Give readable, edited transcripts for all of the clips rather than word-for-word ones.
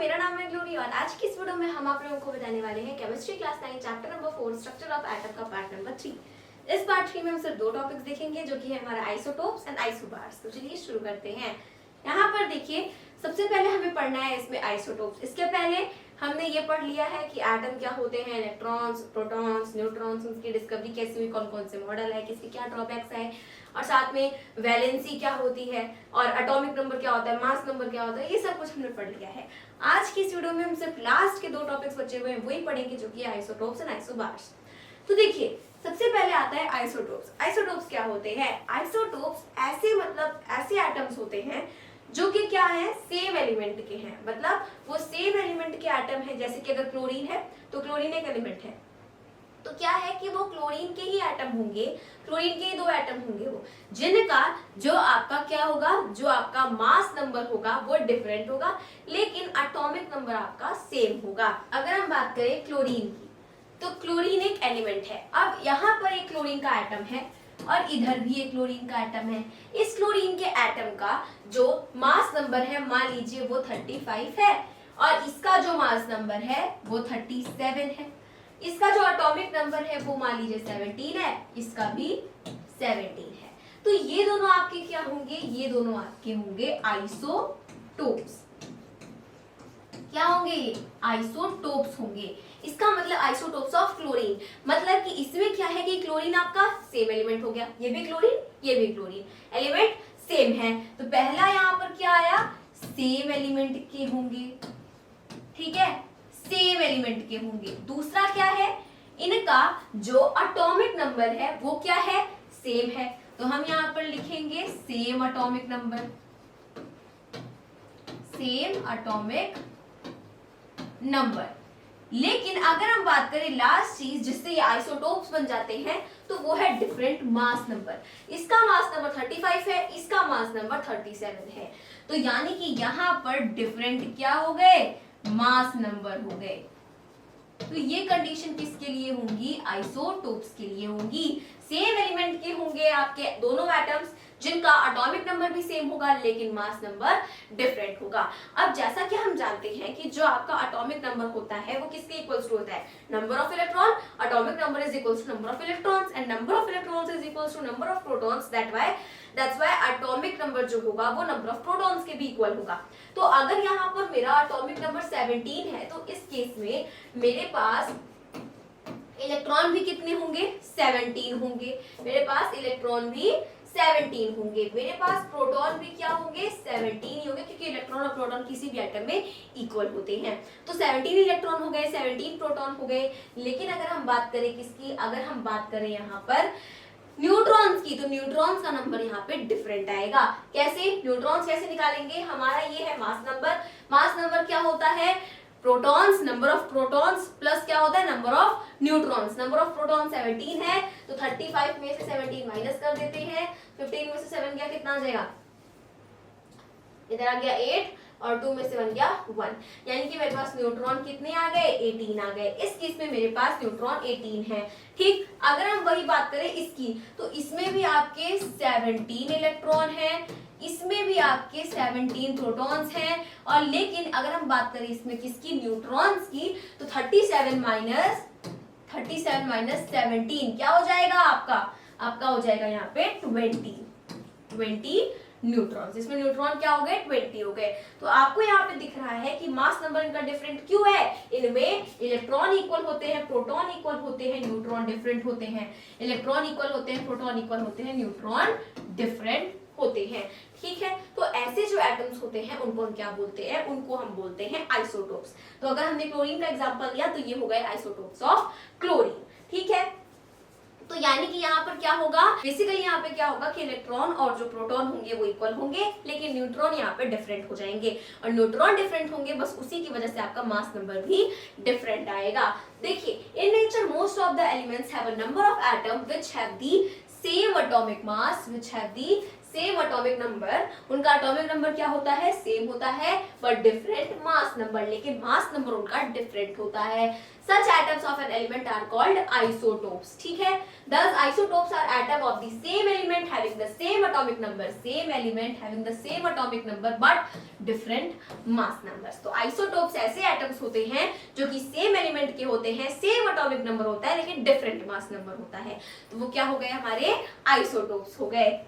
मेरा नाम है ग्लोरी और आज की इस वीडियो में हम आप लोगों को बताने वाले हैं chemistry class 9 chapter number 4 structure of atom का पार्ट नंबर 3। इस पार्ट 3 में हम सिर्फ दो टॉपिक्स देखेंगे जो कि है हमारा आइसोटोप्स एंड आइसोबार्स। तो चलिए शुरू करते हैं। यहाँ पर देखिए, सबसे पहले हमें पढ़ना है इसमें आइसोटोप्स। इसके पहले हमने ये पढ़ लिया है कि एटम क्या होते हैं, इलेक्ट्रॉन्स, प्रोटॉन्स, न्यूट्रॉन्स, उनकी डिस्कवरी कैसी हुई, कौन कौन से मॉडल है, किसके क्या ड्रॉबैक्स है, और साथ में वैलेंसी क्या होती है और एटॉमिक नंबर क्या होता है, मास नंबर क्या होता है, ये सब कुछ हमने पढ़ लिया है। आज की इस वीडियो में हम सिर्फ लास्ट के दो टॉपिक्स बचे हुए हैं वही पढ़ेंगे जो कि आइसोटोप्स एंड आइसोबार्स। तो देखिए, सबसे पहले आता है आइसोटोप्स। आइसोटोप्स क्या होते हैं? आइसोटोप्स ऐसे एटम्स होते हैं जो कि क्या है, सेम एलिमेंट के हैं। मतलब वो सेम एलिमेंट के एटम है। जैसे कि अगर क्लोरीन है तो क्लोरीन एक एलिमेंट है, तो क्या है कि वो क्लोरीन के ही एटम होंगे, क्लोरीन के ही दो एटम होंगे वो, जिनका जो आपका क्या होगा, जो आपका मास नंबर होगा वो डिफरेंट होगा, लेकिन एटॉमिक नंबर आपका सेम होगा। अगर हम बात करें क्लोरीन की, तो क्लोरीन एक एलिमेंट है। अब यहाँ पर एक क्लोरीन का एटम है और इधर भी एक क्लोरीन का एटम है। इस क्लोरीन के एटम का जो मास नंबर है, मान लीजिए वो 35 है, और इसका जो मास नंबर है वो 37 है। इसका जो एटॉमिक नंबर है वो मान लीजिए 17 है, इसका भी 17 है। तो ये दोनों आपके क्या होंगे? ये दोनों आपके होंगे आइसोटोप्स। क्या होंगे? ये आइसोटोप्स होंगे। इसका मतलब आइसोटोप्स ऑफ क्लोरीन, मतलब कि इसमें क्या है कि क्लोरीन आपका सेम एलिमेंट हो गया, ये भी क्लोरीन, ये भी क्लोरीन, एलिमेंट सेम है। तो पहला यहाँ पर क्या आया, सेम एलिमेंट के होंगे, ठीक है, सेम एलिमेंट के होंगे। दूसरा क्या है, इनका जो एटॉमिक नंबर है वो क्या है, सेम है। तो हम यहाँ पर लिखेंगे same atomic number, same atomic number. लेकिन अगर हम बात करें लास्ट चीज जिससे ये आइसोटोप्स बन जाते हैं, तो वो है डिफरेंट मास नंबर। इसका मास नंबर 35 है, इसका मास नंबर 37 है। तो यानी कि यहाँ पर डिफरेंट क्या हो गए, मास नंबर हो गए। तो ये कंडीशन किसके लिए होंगी, आइसोटोप्स के लिए होंगी। सेम एलिमेंट के होंगे आपके दोनों एटम्स, जिनका एटॉमिक नंबर भी सेम होगा लेकिन मास नंबर डिफरेंट होगा। अब जैसा कि हम जानते हैं कि जो आपका एटॉमिक नंबर होता है वो किसके इक्वल्स टू होता है, number of electron. Atomic number is equals to number of electrons and number of electrons is equals to number of protons. That's why atomic number जो होगा वो नंबर ऑफ प्रोटॉन्स के भी इक्वल होगा। तो अगर यहाँ पर मेरा एटॉमिक नंबर 17 है, तो इस केस में मेरे पास इलेक्ट्रॉन भी कितने होंगे, 17 होंगे। मेरे पास इलेक्ट्रॉन भी 17 होंगे, मेरे पास प्रोटॉन भी क्या होंगे, 17 ही होंगे, क्योंकि इलेक्ट्रॉन और प्रोटॉन किसी भी एटम में इक्वल होते हैं। तो 17 इलेक्ट्रॉन हो गए, 17 प्रोटॉन हो गए। लेकिन अगर हम बात करें किसकी, अगर हम बात करें यहाँ पर न्यूट्रॉन्स की, तो न्यूट्रॉन्स का नंबर यहाँ पे डिफरेंट आएगा। कैसे न्यूट्रॉन्स कैसे निकालेंगे, हमारा ये है मास नंबर। मास नंबर क्या होता है, protons, number of protons plus क्या होता है, number of neutrons. Number of proton 17 है, तो 35 में से 17 माइनस कर देते हैं, 15 में से 7 गया, कितना आ जाएगा, इधर आ गया 8 और 2 में से 1 गया 1, यानी कि मेरे पास न्यूट्रॉन कितने आ गए, 18 आ गए। इस केस में मेरे पास न्यूट्रॉन 18 है। ठीक, अगर हम वही बात करें इसकी, तो इसमें भी आपके 17 इलेक्ट्रॉन है, इसमें भी आपके 17 प्रोटॉन्स हैं, और लेकिन अगर हम बात करें इसमें किसकी, न्यूट्रॉन्स की, तो 37 माइनस 17 क्या हो जाएगा आपका हो जाएगा यहाँ पे 20 न्यूट्रॉन्स। इसमें न्यूट्रॉन क्या हो गए, 20 हो गए। तो आपको यहाँ पे दिख रहा है कि मास नंबर इनका डिफरेंट क्यों है, इनमें इलेक्ट्रॉन इक्वल होते हैं, प्रोटॉन इक्वल होते हैं, न्यूट्रॉन डिफरेंट होते हैं। इलेक्ट्रॉन इक्वल होते हैं, प्रोटॉन इक्वल होते हैं, न्यूट्रॉन डिफरेंट होते हैं। ठीक है, तो ऐसे जो एटम्स होते हैं उनको हम क्या बोलते हैं, उनको हम बोलते हैं आइसोटोप्स। तो अगर हमने क्लोरीन का एग्जांपल लिया तो ये हो गए आइसोटोप्स ऑफ क्लोरीन। ठीक है, तो यानी कि यहाँ पर क्या होगा, बेसिकली यहाँ पे क्या होगा कि इलेक्ट्रॉन और जो प्रोटॉन होंगे वो इक्वल होंगे, लेकिन न्यूट्रॉन यहाँ पे डिफरेंट हो जाएंगे, और न्यूट्रॉन डिफरेंट होंगे, बस उसी की वजह से आपका मास नंबर भी डिफरेंट आएगा। देखिए, in nature most of the elements have a number of atom which have the same atomic mass, same atomic number, उनका एटॉमिक नंबर क्या होता है, सेम होता है, बट डिफरेंट मास नंबर, लेकिन मास नंबर उनका डिफरेंट होता है। Such atoms of an element are called isotopes. ठीक है, thus isotopes are atom of the same element having the same atomic number, same element having the same atomic number but different mass numbers. तो isotopes ऐसे atoms होते हैं जो कि same element के होते हैं, same atomic number होता है लेकिन different mass number होता है, तो वो क्या हो गए हमारे isotopes हो गए।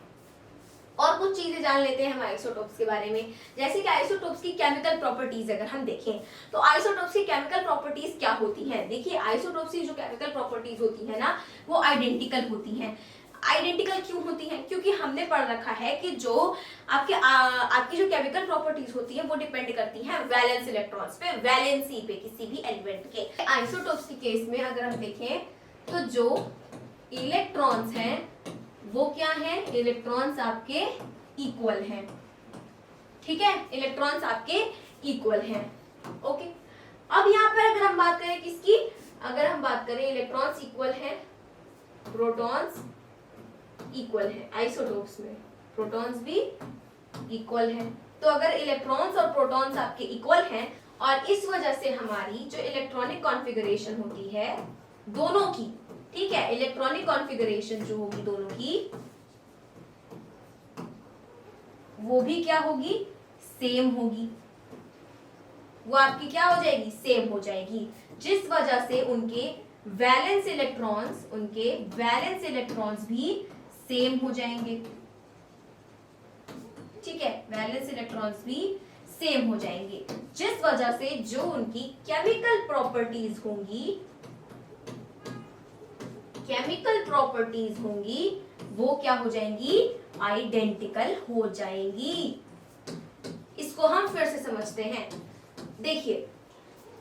और कुछ चीजें जान लेते हैं हम आइसोटोप्स के बारे में, जैसे कि आइसोटोप्स की केमिकल प्रॉपर्टीज अगर हम देखें तो आइसोटोप्स की केमिकल प्रॉपर्टीज क्या होती हैं। देखिए आइसोटोप्स की जो केमिकल प्रॉपर्टीज होती है ना वो आइडेंटिकल होती हैं। आइडेंटिकल क्यों होती हैं, क्योंकि हमने पढ़ रखा है कि जो आपकी जो केमिकल प्रॉपर्टीज होती है वो डिपेंड करती हैं वैलेंस इलेक्ट्रॉन्स पे, वैलेंसी पे किसी भी एलिमेंट के। आइसोटोप्स के केस में अगर हम देखें तो जो इलेक्ट्रॉन्स हैं वो क्या है, इलेक्ट्रॉन्स आपके इक्वल हैं। ठीक है, इलेक्ट्रॉन्स आपके इक्वल हैं। ओके, अब यहाँ पर अगर हम बात करें किसकी, अगर हम बात करें इलेक्ट्रॉन्स इक्वल हैं, प्रोटॉन्स इक्वल हैं, आइसोटोप्स में प्रोटॉन्स भी इक्वल हैं। तो अगर इलेक्ट्रॉन्स और प्रोटॉन्स आपके इक्वल हैं और इस वजह से हमारी जो इलेक्ट्रॉनिक कॉन्फ़िगरेशन होती है दोनों की, ठीक है, इलेक्ट्रॉनिक कॉन्फ़िगरेशन जो होगी दोनों की वो भी क्या होगी, सेम होगी। वो आपकी क्या हो जाएगी, सेम हो जाएगी, जिस वजह से उनके वैलेंस इलेक्ट्रॉन्स भी सेम हो जाएंगे। ठीक है, वैलेंस इलेक्ट्रॉन्स भी सेम हो जाएंगे, जिस वजह से जो उनकी केमिकल प्रॉपर्टीज होंगी वो क्या हो जाएंगी, आइडेंटिकल हो जाएंगी। इसको हम फिर से समझते हैं। देखिए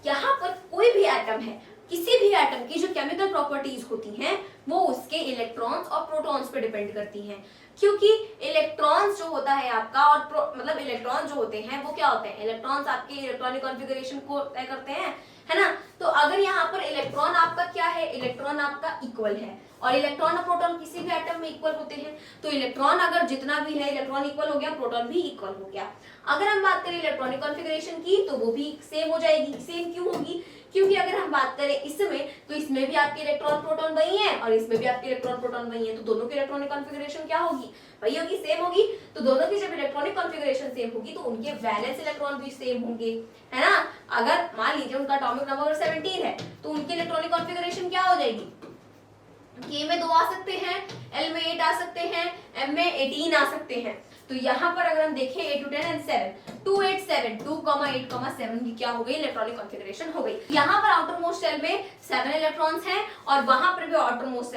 यहां पर कोई भी एटम है, किसी भी एटम की जो केमिकल प्रॉपर्टीज होती हैं वो उसके इलेक्ट्रॉन्स और प्रोटॉन्स पे डिपेंड करती हैं, क्योंकि इलेक्ट्रॉन्स जो होता है आपका और मतलब इलेक्ट्रॉन जो होते हैं वो क्या होते हैं, इलेक्ट्रॉन्स आपके इलेक्ट्रॉनिक कॉन्फ़िगरेशन को तय करते हैं, है ना। तो अगर यहाँ पर इलेक्ट्रॉन आपका क्या है, इलेक्ट्रॉन आपका इक्वल है और इलेक्ट्रॉन और प्रोटॉन किसी भी एटम में इक्वल होते हैं, तो इलेक्ट्रॉन अगर जितना भी है इलेक्ट्रॉन इक्वल हो गया, प्रोटॉन भी इक्वल हो गया। अगर हम बात करें इलेक्ट्रॉनिक कॉन्फ़िगरेशन की तो वो भी सेम हो जाएगी। सेम क्यों होगी, क्योंकि अगर हम बात करें इसमें तो इसमें भी आपके इलेक्ट्रॉन प्रोटॉन वही है और इसमें भी आपके इलेक्ट्रॉन प्रोटॉन वही है, तो दोनों की इलेक्ट्रॉनिक कॉन्फ़िगरेशन क्या होगी, वही होगी, सेम होगी। तो दोनों की जब इलेक्ट्रॉनिक कॉन्फ़िगरेशन सेम होगी तो उनके वैलेंस इलेक्ट्रॉन भी सेम होंगे, है ना। अगर मान लीजिए उनका एटॉमिक नंबर 17 है तो उनकी इलेक्ट्रॉनिक कॉन्फ़िगरेशन क्या हो जाएगी, K में 2 आ सकते हैं, L में 8 आ सकते हैं, M में 18 आ सकते हैं। तो यहाँ पर अगर हम देखें 8 to 10 and 7 2 8 7 2, 8, 7 की क्या हो गई, इलेक्ट्रॉनिक कॉन्फ़िगरेशन हो गई। यहाँ पर आउटर मोस्ट शेल में 7 इलेक्ट्रॉन्स हैं और वहां पर भी आउटर मोस्ट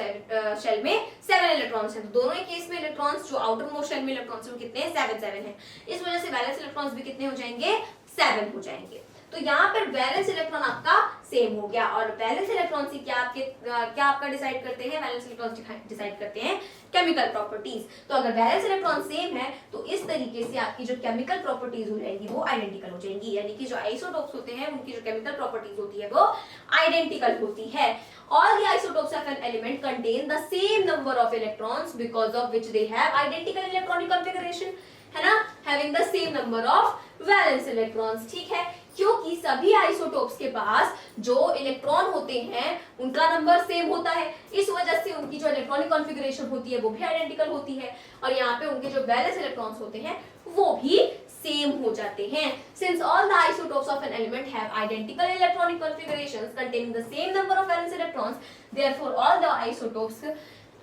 शेल में 7 इलेक्ट्रॉन्स हैं। तो दोनों ही केस में इलेक्ट्रॉन्स जो आउटर मोस्ट शेल में इलेक्ट्रॉन्स हैं कितने हैं, 7 हैं। इस वजह से वैलेंस इलेक्ट्रॉन्स भी कितने हो जाएंगे, 7 हो जाएंगे। तो यहाँ पर वैलेंस इलेक्ट्रॉन आपका सेम हो गया और वैलेंस इलेक्ट्रॉन से क्या आपका डिसाइड करते हैं, वैलेंस इलेक्ट्रॉन डिसाइड करते हैं केमिकल प्रॉपर्टीज। तो अगर वैलेंस इलेक्ट्रॉन सेम है तो इस तरीके से आपकी जो केमिकल प्रॉपर्टीज हो जाएंगी वो आइडेंटिकल हो जाएंगी, यानी कि जो आइसोटोप्स होते हैं उनकी जो केमिकल प्रॉपर्टीज होती है वो आइडेंटिकल होती है। All the isotopes of an element contain the same number of electrons because of which they have identical electronic configuration, है ना, having the same number of valence electrons। ठीक है, क्योंकि सभी आइसोटोप्स के पास जो इलेक्ट्रॉन होते हैं उनका नंबर सेम होता है, इस वजह से उनकी जो इलेक्ट्रॉनिक कॉन्फ़िगरेशन होती है वो भी आइडेंटिकल होती है और यहाँ पे उनके जो वैलेंस इलेक्ट्रॉन्स होते हैं वो भी सेम हो जाते हैं। Since all the isotopes of an element have identical electronic configurations containing the same number of valence electrons, therefore all the isotopes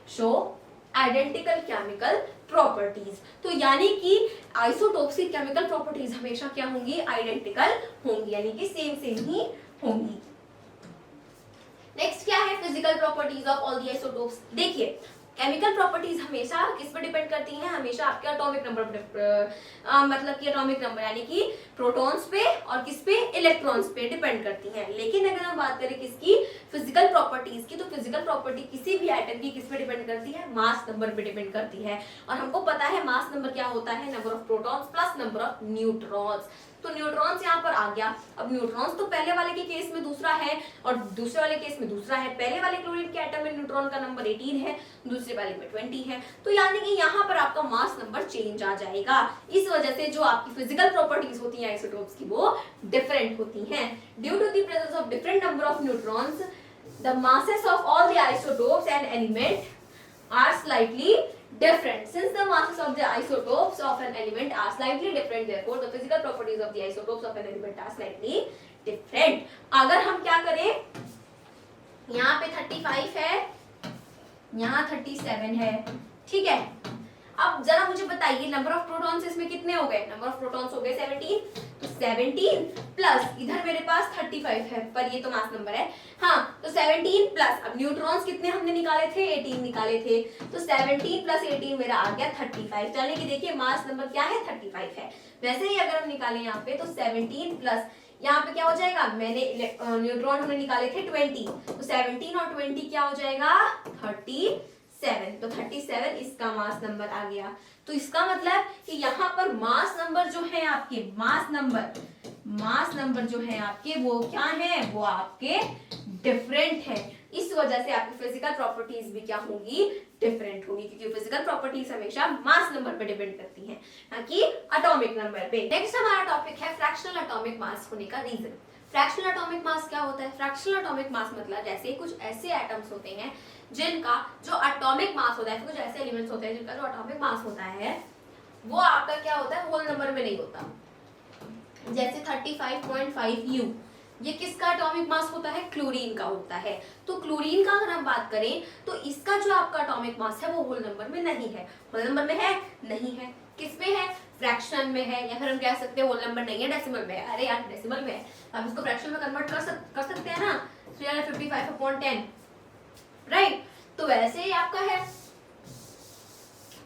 show identical chemical properties। तो यानी कि आइसोटोप्स की केमिकल प्रॉपर्टीज हमेशा क्या होंगी, आइडेंटिकल होंगी, यानी कि सेम ही होंगी। नेक्स्ट क्या है, physical properties of all the isotopes. देखिए केमिकल प्रॉपर्टीज हमेशा किस पे डिपेंड करती हैं, हमेशा आपके एटॉमिक नंबर पे, मतलब कि एटॉमिक नंबर यानी कि प्रोटॉन्स पे और किस पे, इलेक्ट्रॉन्स पे डिपेंड करती हैं। लेकिन अगर हम बात करें किसकी, फिजिकल प्रॉपर्टीज की, तो फिजिकल प्रॉपर्टी किसी भी एटम की किस पे डिपेंड करती है, मास नंबर पे डिपेंड करती है। और हमको पता है मास नंबर क्या होता है, number of protons plus number of neutrons. तो न्यूट्रॉन्स यहाँ पर आ गया। अब न्यूट्रॉन्स तो पहले वाले के केस में दूसरा है और दूसरे वाले केस में दूसरा है। पहले वाले क्लोरीन के एटम में न्यूट्रॉन का नंबर 18 है, दूसरे वाले में 20 है। तो यानी कि यहाँ पर आपका मास नंबर चेंज आ जाएगा। इस वजह से जो आपकी फिजिकल प्रॉपर्टीज होती हैं आइसोटोप्स की वो डिफरेंट होती हैं। Due to the presence of different number of neutrons, the masses of all the isotopes and element are slightly different. Since the masses of the isotopes of an element are slightly different, therefore the physical properties of the isotopes of an element are slightly different. अगर हम क्या करें, यहाँ पे 35 है, यहाँ 37 है, ठीक है। अब जरा मुझे बताइए नंबर ऑफ प्रोटॉन्स इसमें कितने हो गए? नंबर ऑफ प्रोटॉन्स हो गए 17, तो 17 प्लस इधर मेरे पास 35 है, पर ये तो मास नंबर है। हाँ, तो 17 प्लस, अब न्यूट्रॉन्स कितने हमने निकाले थे? 18 निकाले थे, तो 17 प्लस 18 मेरा आ गया 35। यानी कि देखिए मास नंबर क्या है? 35 है। वैसे ही अगर हम निकालें यहाँ पे, तो 17 प्लस यहाँ पे क्या हो जाएगा? मैंने न्यूट्रॉन हमने निकाले थे 20, तो 17 और 20 क्या हो जाएगा? 37। तो 37 इसका मास नंबर आ गया। तो इसका मतलब कि यहाँ पर मास नंबर जो है आपके, मास नंबर जो है आपके वो क्या है? वो आपके डिफरेंट है। इस वजह से आपकी फिजिकल प्रॉपर्टीज भी क्या होगी? डिफरेंट होगी, क्योंकि फिजिकल प्रॉपर्टीज हमेशा मास नंबर पे डिपेंड करती हैं, ना कि एटॉमिक नंबर पे। नेक्स्ट हमारा टॉपिक है फ्रैक्शनल एटॉमिक मास होने का रीजन। फ्रैक्शनल एटॉमिक मास क्या होता है? फ्रैक्शनल एटॉमिक मास मतलब जैसे कुछ ऐसे एटम्स होते हैं जिनका जो एटॉमिक मास होता है, कुछ ऐसे एलिमेंट्स होते हैं जिनका जो एटॉमिक मास होता है वो आपका क्या होता है? होल नंबर में नहीं होता। जैसे 35.5 U, ये किसका एटॉमिक मास होता है? क्लोरीन का होता है। तो क्लोरीन का अगर हम बात करें तो इसका जो आपका एटॉमिक मास है वो होल नंबर में नहीं है। होल नंबर में है? नहीं है। किस में है? फ्रैक्शन में है, या फिर हम कह सकते हैं होल नंबर नहीं है, डेसिमल में है। अरे यार डेसिमल में है, आप इसको फ्रैक्शन में कन्वर्ट कर सकते हैं ना, 355/10, राइट। तो वैसे ही आपका है,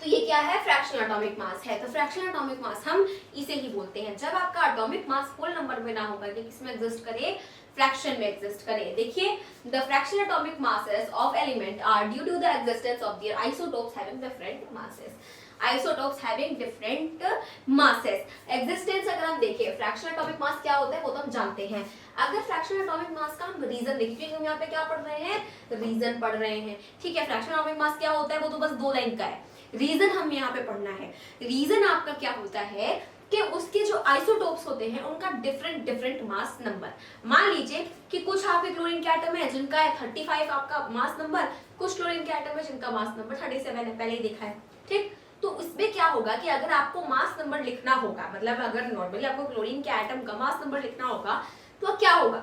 तो ये क्या है? फ्रैक्शनल एटॉमिक मास है। तो फ्रैक्शनल एटॉमिक मास हम इसे ही बोलते हैं जब आपका एटॉमिक मास होल नंबर में ना होकर के किसमें एग्जिस्ट करे? फ्रैक्शन में एग्जिस्ट करे। देखिए, the fractional atomic masses of element are due to the existence of their isotopes having different masses. Isotopes having different masses. Existence अगर हम देखें, फ्रैक्शनल एटॉमिक मास क्या होता है वो तो हम जानते हैं। अगर फ्रैक्शनल एटॉमिक मास का हम रीजन देखें, क्योंकि हम यहाँ पे क्या पढ़ रहे हैं? रीजन पढ़ रहे हैं, ठीक है। फ्रैक्शनल एटॉमिक मास क्या होता है वो तो बस 2 लाइन का है। रीजन हम यहाँ पे पढ़ना है। रीजन आपका क्या होता है कि उसके जो आइसोटोप्स होते हैं उनका डिफरेंट मास नंबर। मान लीजिए कि कुछ आपके क्लोरीन के एटम है जिनका है 35 आपका मास नंबर, कुछ क्लोरीन के एटम है जिनका मास नंबर 37 है, पहले ही देखा है, ठीक। तो उसमें क्या होगा कि अगर आपको मास नंबर लिखना होगा, मतलब अगर नॉर्मली आपको क्लोरीन के एटम का मास नंबर लिखना होगा तो क्या होगा?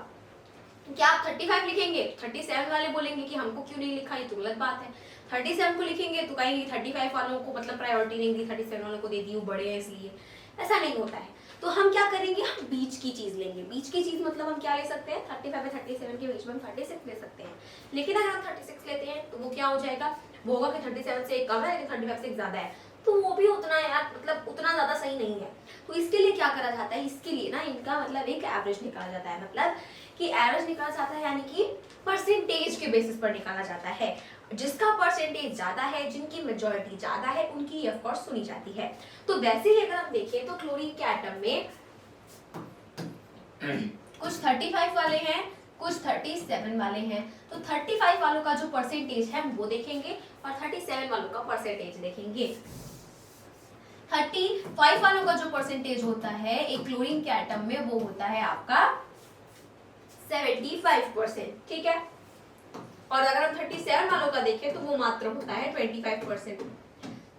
क्या आप 35 लिखेंगे? 37 वाले बोलेंगे कि हमको क्यों नहीं लिखा, ये तो गलत बात है। 37 को लिखेंगे तो कहेंगे 35 वालों को मतलब प्रायोरिटी नहीं दी, 37 वालों को दे दी, वो बड़े हैं इसलिए। ऐसा नहीं होता है। तो हम क्या करेंगे? हम बीच की चीज लेंगे। बीच की चीज मतलब हम क्या ले सकते हैं? 35 और 37 के बीच में हम 36 ले सकते हैं। लेकिन अगर हम 36 लेते हैं तो वो क्या हो जाएगा? वो होगा कि 37 से एक कम है लेकिन 35 से एक ज्यादा है, तो वो भी उतना यार मतलब उतना ज्यादा सही नहीं है। तो इसके लिए क्या करा जाता है? इसके लिए ना इनका मतलब एक एवरेज निकाला जाता है। मतलब कि एवरेज निकाला जाता है यानी कि परसेंटेज के बेसिस पर निकाला जाता है। जिसका परसेंटेज ज्यादा है, जिनकी मेजॉरिटी ज्यादा है, उनकी ऑफ कोर्स सुनी जाती है। तो वैसे ही अगर हम देखें तो क्लोरीन के एटम में कुछ 35 वाले हैं, कुछ 37 वाले हैं। तो 35 वालों का जो परसेंटेज है वो देखेंगे और 37 वालों का परसेंटेज देखेंगे। 35 वालों का जो परसेंटेज होता है एक क्लोरीन के एटम में वो होता है आपका 75%, ठीक है। और अगर हम 37 वालों का देखें तो वो मात्र होता है 25%।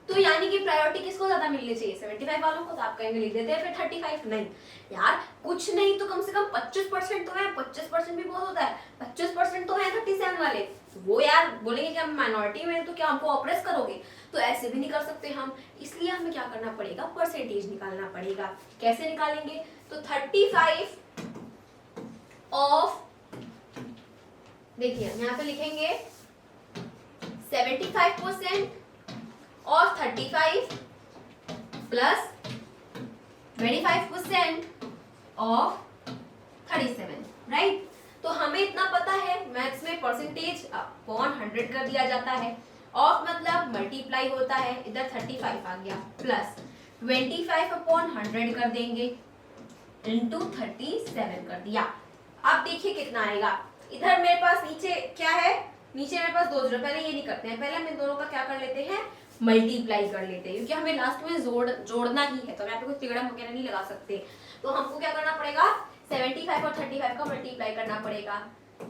तो यानी कि प्रायोरिटी किसको ज्यादा मिलनी चाहिए? 75 वालों को। तो आप कहेंगे लिख देते हैं फिर 35। नहीं यार, कुछ नहीं तो कम से कम 25% तो है। 25% भी बहुत होता है, 25% तो है 37 वाले। वो यार बोलेंगे कि हम माइनॉरिटी में तो क्या हमको ऑप्रेस करोगे? तो ऐसे भी नहीं कर सकते हम। इसलिए हमें क्या करना पड़ेगा? परसेंटेज निकालना पड़ेगा। कैसे निकालेंगे? तो 35 ऑफ, देखिए यहाँ पे लिखेंगे 75% और 35 प्लस 25% ऑफ 37, राइट। तो हमें इतना पता है मैथ्स में परसेंटेज अपॉन 100 कर दिया जाता है। ऑफ मतलब मल्टीप्लाई होता है, इधर 35 आ गया, प्लस 25 अपॉन 100 कर देंगे, इंटू 37 कर दिया। अब देखिए कितना आएगा। इधर मेरे पास नीचे क्या है, नीचे मेरे पास 2 जीरो, पहले ये नहीं करते हैं, पहले हम इन दोनों का क्या कर लेते हैं, मल्टीप्लाई कर लेते हैं, क्योंकि हमें लास्ट में जोड़ना ही है, तो यहाँ पे कोई तिगड़ा वगैरह नहीं लगा सकते। तो हमको क्या करना पड़ेगा, 75 और 35 का मल्टीप्लाई करना पड़ेगा।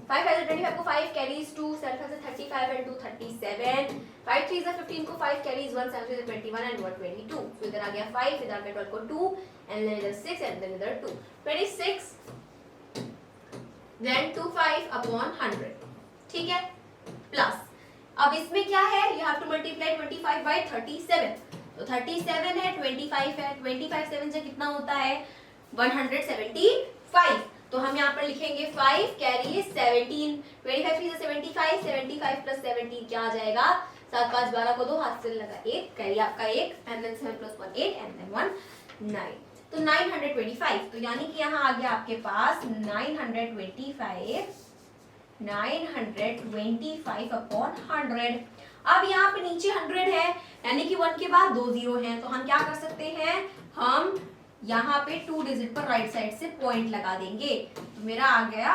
5 5 25 को 5 कैरीज 2, 7 5 35 and 2 37, 5 3 15 को 5 कैरीज 1, 7 3 21 and 1 22। तो इधर आ गया 5, इधर आ गया 12 को 2 and then इधर 6 and then इधर 2, 26 then 25 upon 100, ठीक है। प्लस अब इसमें क्या है, you have to multiply 25 by 37, तो 37 है, 25 है, 25 7 से कितना होता है 175, तो हम यहाँ पर लिखेंगे 5 कैरी 17, 25 3 से 75, 75 प्लस 17 क्या आ जाएगा, 7 5 12 को 2 हाथ से लगा 1, कैरी आपका 1 and then 7 plus 1 8 and then 1 9, तो 925, तो यानी कि यहाँ आ गया आपके पास 925 अपॉन 100। अब यहाँ पे नीचे 100 है, यानी कि 1 के बाद 2 जीरो हैं, तो हम क्या कर सकते हैं, हम यहाँ पे 2 डिजिट पर राइट साइड से पॉइंट लगा देंगे, तो मेरा आ गया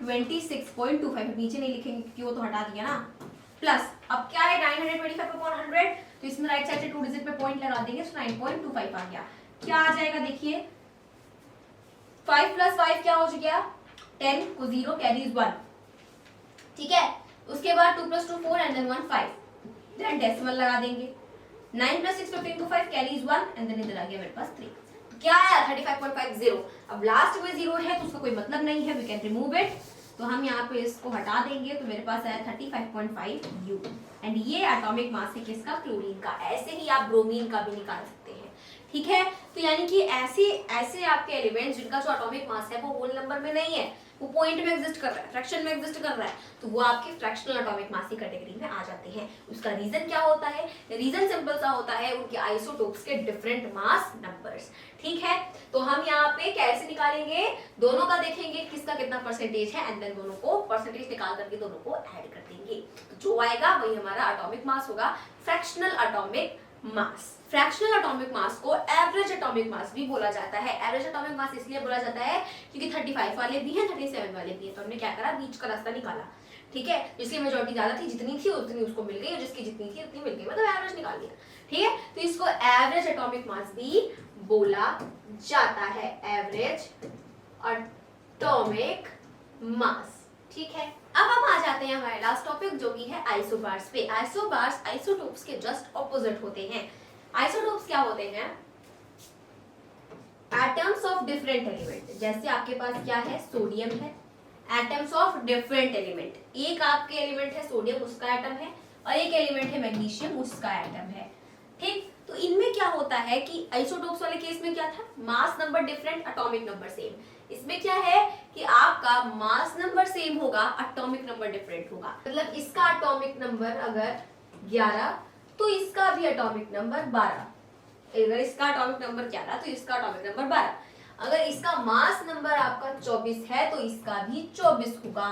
26.25, नीचे नहीं लिखेंगे क्योंकि वो तो हटा दिया ना। प्लस अब क्या है 925 अपॉन 100, तो इसमें राइट साइड से 2 डिजिट पे पॉइंट लगा देंगे, तो 9.25 आ गया। क्या आ जाएगा देखिए, 5 प्लस 5 क्या हो गया 10 को 0 कैरीज 1, ठीक है। उसके बाद 2 plus 2 4 and then 1 5, then decimal लगा देंगे, 9 प्लस 6 15 को 5 कैरीज 1 एंड देन इधर आ गया मेरे पास 3, क्या आया 35.50। अब लास्ट में 0 है तो उसका कोई मतलब नहीं है, वी कैन रिमूव इट, तो हम यहाँ पे इसको हटा देंगे, तो मेरे पास आया 35.5 U एंड ये एटॉमिक मास है किसका, क्लोरीन का। ऐसे ही आप ब्रोमीन का भी निकाल सकते हैं, ठीक है। तो यानी कि ऐसे आपके एलिमेंट्स जिनका जो एटॉमिक मास है वो होल नंबर में नहीं है, वो पॉइंट में एग्जिस्ट कर रहा है, फ्रैक्शन में एग्जिस्ट कर रहा है, तो वो आपके फ्रैक्शनल एटॉमिक मास की कैटेगरी में आ जाते हैं। उसका रीजन क्या होता है, रीजन सिंपल सा होता है, उनके आइसोटोप्स के डिफरेंट मास नंबर्स, ठीक है। तो हम यहाँ पे कैसे निकालेंगे, दोनों का देखेंगे किसका कितना परसेंटेज है एंड देन दोनों को परसेंटेज निकाल करके दोनों को ऐड कर देंगे, तो जो आएगा वही हमारा एटॉमिक मास होगा, fractional atomic mass. Fractional atomic mass को एवरेज एटॉमिक मास भी बोला जाता है। एवरेज एटॉमिक मास इसलिए बोला जाता है क्योंकि 35 वाले भी हैं, 37 वाले भी हैं, तो हमने क्या करा, बीच का रास्ता निकाला, ठीक है। जिसकी मेजॉरिटी ज्यादा थी, जितनी थी उतनी उसको मिल गई, और जिसकी जितनी थी उतनी मिल गई, मतलब एवरेज निकाल लिया, ठीक है। तो इसको एवरेज एटॉमिक मास भी बोला जाता है, एवरेज एटॉमिक मास, ठीक है। अब हम आ जाते हैं हमारे लास्ट टॉपिक जो कि है आइसोबार्स पे। आइसोबार्स आइसोटोप्स के जस्ट ऑपोजिट होते हैं। आइसोटोप्स क्या होते हैं, एटम्स ऑफ डिफरेंट एलिमेंट। जैसे आपके पास क्या है, सोडियम है, एटम्स ऑफ डिफरेंट एलिमेंट, एक आपके एलिमेंट है सोडियम, उसका एटम है, और एक एलिमेंट है मैग्नीशियम, उसका एटम है, ठीक। तो इनमें क्या होता है कि आइसोटोप्स वाले केस में क्या था, mass number different, atomic number same. इसमें क्या है कि आपका मास नंबर सेम होगा, एटॉमिक नंबर डिफरेंट होगा। मतलब इसका एटॉमिक नंबर अगर 11 तो इसका भी एटॉमिक नंबर 12, अगर इसका एटॉमिक नंबर 11 तो इसका एटॉमिक नंबर 12। अगर इसका मास नंबर आपका 24 है तो इसका भी 24 होगा।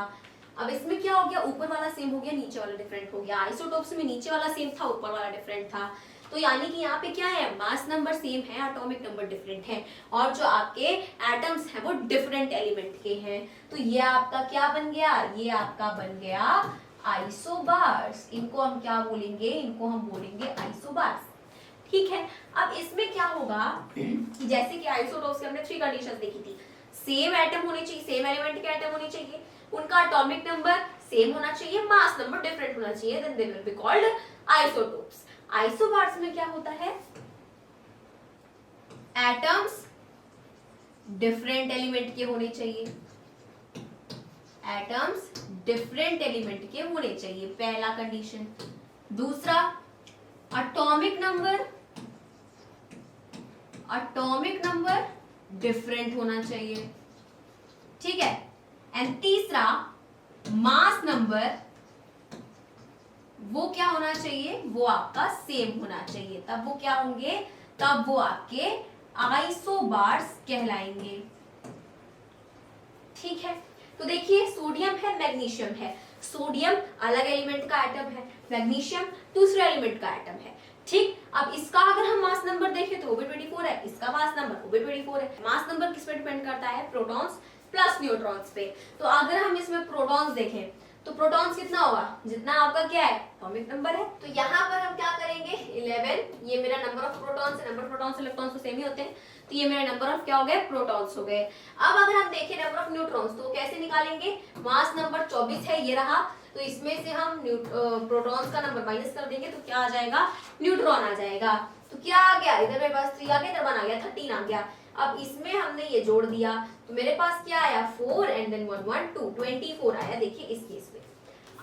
अब इसमें क्या हो गया, ऊपर वाला सेम हो गया, नीचे वाला डिफरेंट हो गया। आइसोटोप्स में नीचे वाला सेम था, ऊपर वाला डिफरेंट था, तो यानी कि यहाँ पे क्या है, मास नंबर सेम है, एटॉमिक नंबर डिफरेंट है, और जो आपके एटम्स हैं वो डिफरेंट एलिमेंट के हैं। तो ये आपका क्या बन गया, ये आपका बन गया आइसोबार्स। इनको हम क्या बोलेंगे, इनको हम बोलेंगे आइसोबार्स, ठीक है। अब इसमें क्या होगा कि जैसे कि आइसोटोप्स के हमने 3 कंडीशंस देखी थी, सेम एटम होने चाहिए, सेम एलिमेंट के एटम होने चाहिए, उनका एटॉमिक नंबर सेम होना चाहिए, मास नंबर डिफरेंट होना चाहिए, then they will be called isotopes. Isobars में क्या होता है, एटम्स डिफरेंट एलिमेंट के होने चाहिए, एटम्स डिफरेंट एलिमेंट के होने चाहिए, पहला कंडीशन। दूसरा, एटॉमिक नंबर डिफरेंट होना चाहिए, ठीक है। एंड तीसरा, मास नंबर वो क्या होना चाहिए, वो आपका सेम होना चाहिए, तब वो क्या होंगे, तब वो आपके आइसोबार्स कहलाएंगे, ठीक है। तो देखिए, सोडियम है, मैग्नीशियम है, सोडियम अलग एलिमेंट का एटम है, मैग्नीशियम दूसरे एलिमेंट का एटम है। ठीक, अब इसका अगर हम मास नंबर देखें तो वो भी 24 है, इसका मास नंबर वो भी 24 है। मास नंबर किस पे डिपेंड करता है? प्रोटॉन्स प्लस न्यूट्रॉन्स पे। तो अगर हम इसमें प्रोटॉन्स देखें तो प्रोटॉन्स कितना होगा? जितना आपका क्या है? एटॉमिक नंबर है। तो यहाँ पर हम क्या करेंगे? 11, ये मेरा नंबर ऑफ प्रोटॉन्स है। नंबर प्रोटॉन्स इलेक्ट्रॉन्स तो सेम ही होते हैं, तो ये मेरा नंबर ऑफ क्या हो गए? प्रोटॉन्स हो गए। अब अगर हम देखें नंबर ऑफ न्यूट्रॉन्स तो कैसे निकालेंगे? मास नंबर 24 है, ये रहा, तो इसमें से हम प्रोटॉन्स का नंबर माइनस कर देंगे तो क्या आ जाएगा? न्यूट्रॉन आ जाएगा। तो क्या आ गया? इधर मेरे पास 3 आ गया, इधर 1 आ गया, 13 आ गया। अब इसमें हमने ये जोड़ दिया तो मेरे पास क्या आया? 4 एंड देन 1 1 2 24 आया। देखिए इस केस में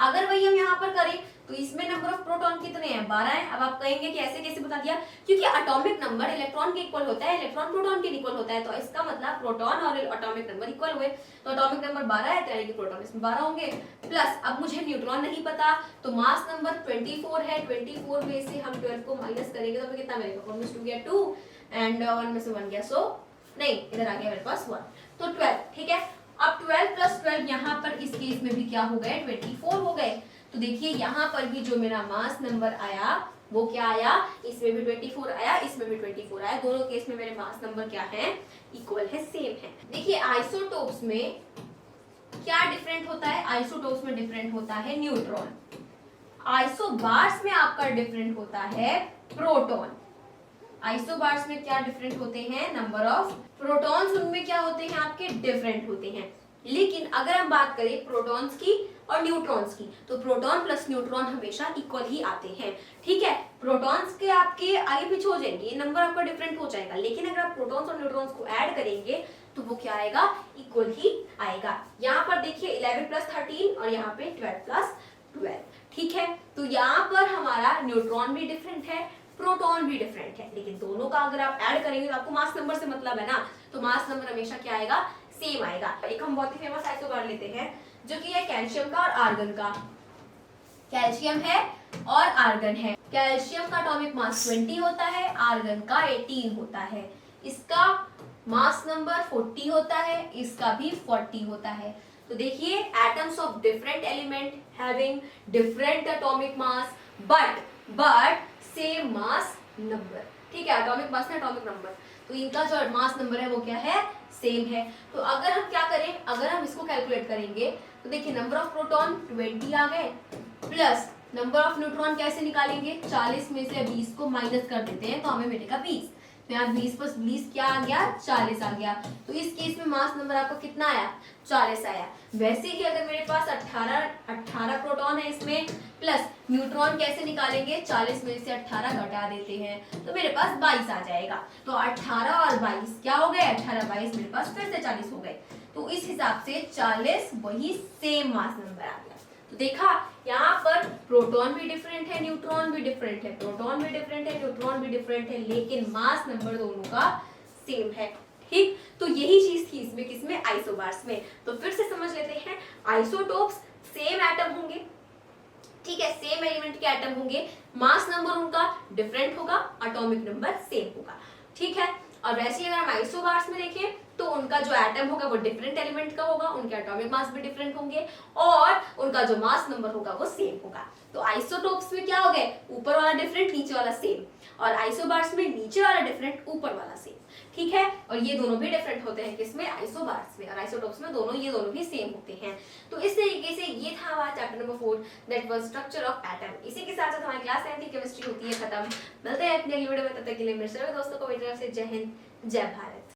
अगर वही हम यहाँ पर करें तो इसमें नंबर ऑफ प्रोटॉन कितने हैं? 12 है। अब आप कहेंगे कि ऐसे कैसे बता दिया? क्योंकि एटॉमिक नंबर इलेक्ट्रॉन के इक्वल होता है, इलेक्ट्रॉन प्रोटॉन के इक्वल होता है, तो इसका मतलब प्रोटॉन और एटॉमिक नंबर इक्वल हुए। तो एटॉमिक नंबर 12 है, तो यानी कि प्रोटॉन इसमें 12 होंगे। प्लस अब मुझे न्यूट्रॉन नहीं पता, तो मास नंबर 24 है, 24 में से हम 12 को माइनस करेंगे तो हमें कितना मिलेगा? 1 में से 2 गया 2 एंड 1 में से 1 गया, सो नहीं, इधर आ गया मेरे पास 1, तो 12। ठीक है, अब 12 प्लस 12 यहाँ पर इस केस में भी क्या हो गए? 24 हो गए। तो देखिए यहाँ पर भी जो मेरा मास नंबर आया वो क्या आया? इसमें भी 24 आया, इसमें भी 24 आया। दोनों केस में मेरे मास नंबर क्या है? इक्वल है, सेम है। देखिए आइसोटोप्स में क्या डिफरेंट होता है? आइसोटोप्स में डिफरेंट होता है न्यूट्रॉन। आइसोबार्स में आपका डिफरेंट होता है प्रोटॉन। आइसोबार्स में क्या डिफरेंट होते हैं? नंबर ऑफ प्रोटॉन्स उनमें क्या होते हैं? आपके डिफरेंट होते हैं। लेकिन अगर हम बात करें प्रोटॉन्स की और न्यूट्रॉन्स की तो प्रोटॉन प्लस न्यूट्रॉन हमेशा इक्वल ही आते हैं। ठीक है, प्रोटॉन्स के आपके आगे पीछे हो जाएंगे, ये नंबर आपका डिफरेंट हो जाएगा, लेकिन अगर आप प्रोटॉन्स और न्यूट्रॉन्स को ऐड करेंगे तो वो क्या आएगा? इक्वल ही आएगा। यहाँ पर देखिए 11 प्लस 13 और यहाँ पे 12 प्लस 12। ठीक है, तो यहाँ पर हमारा न्यूट्रॉन भी डिफरेंट है, प्रोटॉन भी डिफरेंट है, लेकिन दोनों का अगर आप ऐड करेंगे तो आपको मास नंबर से मतलब है ना, तो मास नंबर हमेशा क्या आएगा? सेम आएगा। एक हम बहुत ही फेमस आइसोबार लेते हैं जो कि है कैल्शियम का और आर्गन का। कैल्शियम है और आर्गन है। कैल्शियम का एटॉमिक मास 20 होता है, आर्गन का 18 होता है। इसका मास नंबर 40 होता है, इसका भी 40 होता है। तो देखिए atoms of different element having different atomic mass but same mass number. ठीक है, एटॉमिक मास ना एटॉमिक नंबर, तो इनका जो मास नंबर है वो क्या है? सेम है। तो अगर हम क्या करें? अगर हम इसको कैलकुलेट करेंगे तो देखिए नंबर ऑफ प्रोटॉन 20 आ गए, प्लस नंबर ऑफ न्यूट्रॉन कैसे निकालेंगे? 40 में से 20 को माइनस कर देते हैं तो हमें मिलेगा 20। तो यहाँ 20 प्लस 20 क्या आ गया? 40 आ गया। तो इस केस में मास नंबर आपको कितना आया? 40 आया। वैसे ही अगर मेरे पास 18 प्रोटॉन है इसमें, प्लस न्यूट्रॉन कैसे निकालेंगे? 40 में से 18 घटा देते हैं तो मेरे पास 22 आ जाएगा। तो 18 और 22 क्या हो गए? 18 22 मेरे पास फिर से 40 हो गए। तो इस हिसाब से 40 वही सेम मास नंबर आ गया। तो देखा यहाँ पर प्रोटॉन भी डिफरेंट है, न्यूट्रॉन भी डिफरेंट है, प्रोटॉन भी डिफरेंट है, न्यूट्रॉन भी डिफरेंट है, लेकिन मास नंबर दोनों का सेम है। ठीक, तो यही चीज थी इसमें, किसमें? आइसोबार्स में। तो फिर से समझ लेते हैं, आइसोटोप्स सेम एटम होंगे, ठीक है, सेम एलिमेंट के एटम होंगे, मास नंबर उनका डिफरेंट होगा, एटॉमिक नंबर सेम होगा। ठीक है, और वैसे ही अगर हम आइसोबार्स में देखें तो उनका जो एटम होगा वो डिफरेंट एलिमेंट का होगा, उनके एटॉमिक मास भी डिफरेंट होंगे और उनका जो मास नंबर होगा वो सेम होगा। तो आइसोटोप्स में क्या हो गए? ऊपर वाला डिफरेंट, नीचे वाला सेम, और आइसोबार्स में नीचे वाला डिफरेंट, ऊपर वाला सेम। ठीक है, और ये दोनों भी डिफरेंट होते हैं किसमें? आइसोबार्स में। और आइसोटोप्स में ये दोनों भी सेम होते हैं। तो इस तरीके से ये था हमारा chapter number 4 that was structure of atom. इसी के साथ साथ हमारी क्लास 9 की केमिस्ट्री होती है खत्म। मिलते हैं अपने अगली वीडियो में, तब तक के लिए मेरे सभी दोस्तों को मेरी तरफ से जय हिंद, जय भारत।